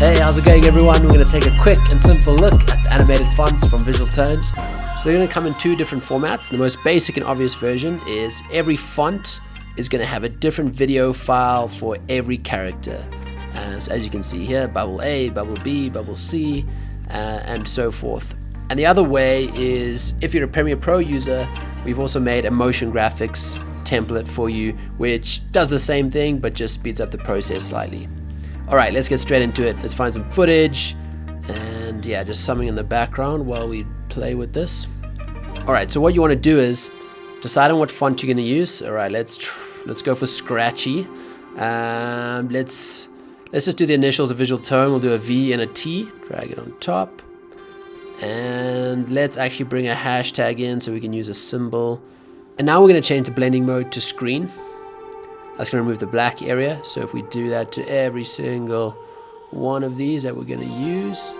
Hey, how's it going everyone? We're going to take a quick and simple look at the animated fonts from Visual Tone. So they're going to come in two different formats. The most basic and obvious version is every font is going to have a different video file for every character. So as you can see here, bubble A, bubble B, bubble C, and so forth. And the other way is, if you're a Premiere Pro user, we've also made a motion graphics template for you, which does the same thing, but just speeds up the process slightly. All right, let's get straight into it. Let's find some footage and yeah, just something in the background while we play with this. All right, so what you want to do is decide on what font you're going to use. All right, let's go for Scratchy. Let's just do the initials of Visual Tone. We'll do a V and a T. Drag it on top. And let's actually bring a hashtag in so we can use a symbol. And now we're going to change the blending mode to screen. That's going to remove the black area. So if we do that to every single one of these that we're going to use.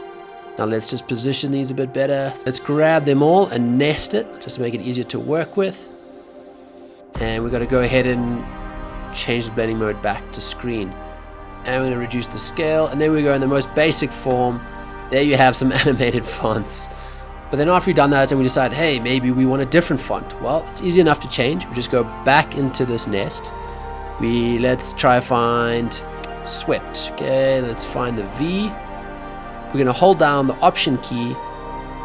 Now let's just position these a bit better. Let's grab them all and nest it just to make it easier to work with. And we've got to go ahead and change the blending mode back to screen. And we're going to reduce the scale. And then we go in the most basic form. There you have some animated fonts. But then after we've done that and we decide, hey, maybe we want a different font. Well, it's easy enough to change. We just go back into this nest. Let's try find Swept. Okay, let's find the V. We're going to hold down the Option key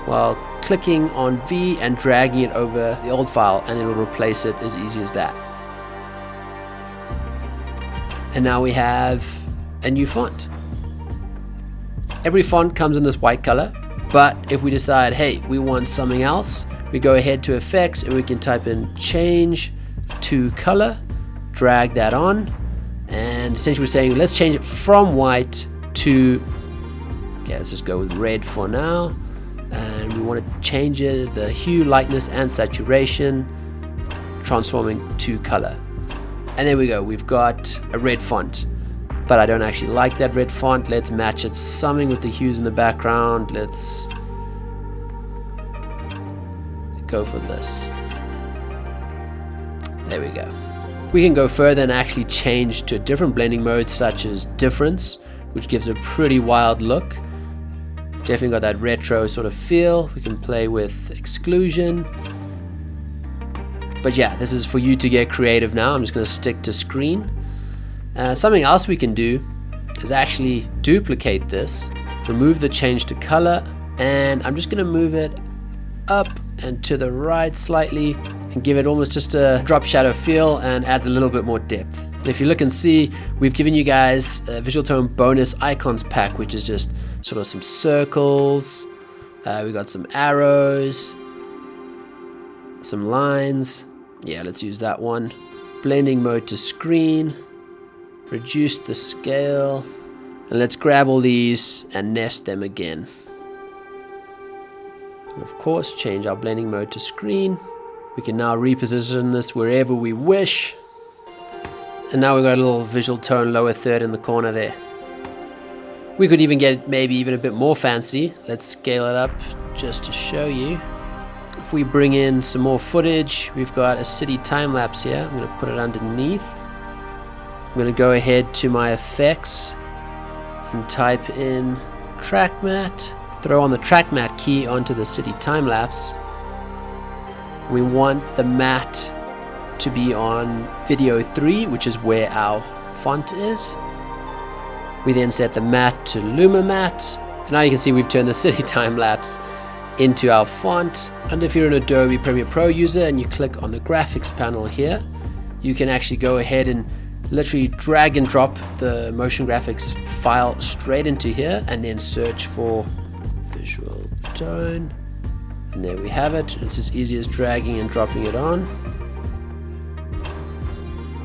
while clicking on V and dragging it over the old file, and it'll replace it as easy as that. And now we have a new font. Every font comes in this white color, but if we decide, hey, we want something else, we go ahead to Effects and we can type in Change to Color. Drag that on, and essentially we're saying let's change it from white to, okay, let's just go with red for now, and we want to change it, the hue, lightness and saturation, transforming to color. And there we go, we've got a red font, but I don't actually like that red font. Let's match it something with the hues in the background. Let's go for this. There we go. We can go further and actually change to a different blending mode, such as Difference, which gives a pretty wild look. Definitely got that retro sort of feel. We can play with Exclusion. But yeah, this is for you to get creative now. I'm just going to stick to screen. Something else we can do is actually duplicate this, remove the change to color, and I'm just going to move it up and to the right slightly and give it almost just a drop shadow feel and adds a little bit more depth. And if you look and see, we've given you guys a Visual Tone bonus icons pack, which is just sort of some circles, we got some arrows, some lines. Yeah, let's use that one. Blending mode to screen, reduce the scale, and let's grab all these and nest them again. And of course, change our blending mode to screen. We can now reposition this wherever we wish. And now we've got a little Visual Tone lower third in the corner there. We could even get maybe even a bit more fancy. Let's scale it up just to show you. If we bring in some more footage, we've got a city time lapse here. I'm going to put it underneath. I'm going to go ahead to my effects and type in track matte. Throw on the track matte key onto the city time lapse. We want the matte to be on video 3, which is where our font is. We then set the matte to Luma Matte. And now you can see we've turned the city time lapse into our font. And if you're an Adobe Premiere Pro user and you click on the graphics panel here, you can actually go ahead and literally drag and drop the motion graphics file straight into here and then search for Visual Tone. And there we have it. It's as easy as dragging and dropping it on.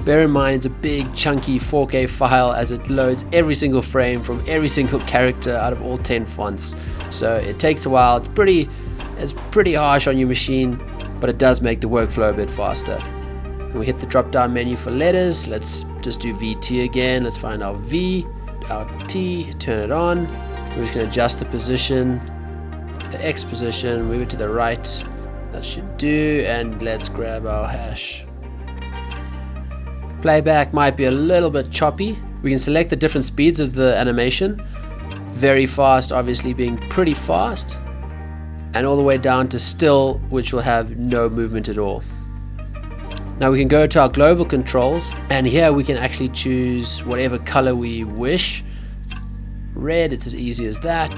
Bear in mind it's a big chunky 4K file as it loads every single frame from every single character out of all 10 fonts. So it takes a while. It's pretty harsh on your machine, but it does make the workflow a bit faster. And we hit the drop down menu for letters. Let's just do VT again. Let's find our V, our T, turn it on. We're just going to adjust the position, the X position, move it to the right. That should do, and let's grab our hash. Playback might be a little bit choppy. We can select the different speeds of the animation. very fast obviously being pretty fast, and all the way down to still, which will have no movement at all. Now we can go to our global controls, and here we can actually choose whatever color we wish. Red, it's as easy as that.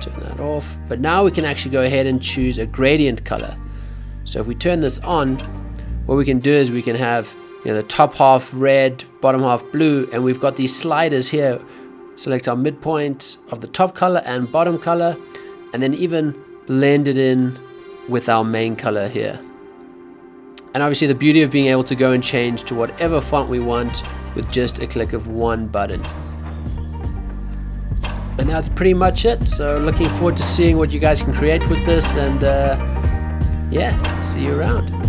Turn that off. But now we can actually go ahead and choose a gradient color. So if we turn this on, what we can do is we can have, you know, the top half red, bottom half blue, and we've got these sliders here. Select our midpoint of the top color and bottom color, and then even blend it in with our main color here. And obviously the beauty of being able to go and change to whatever font we want with just a click of one button. And that's pretty much it. So looking forward to seeing what you guys can create with this, and yeah, see you around.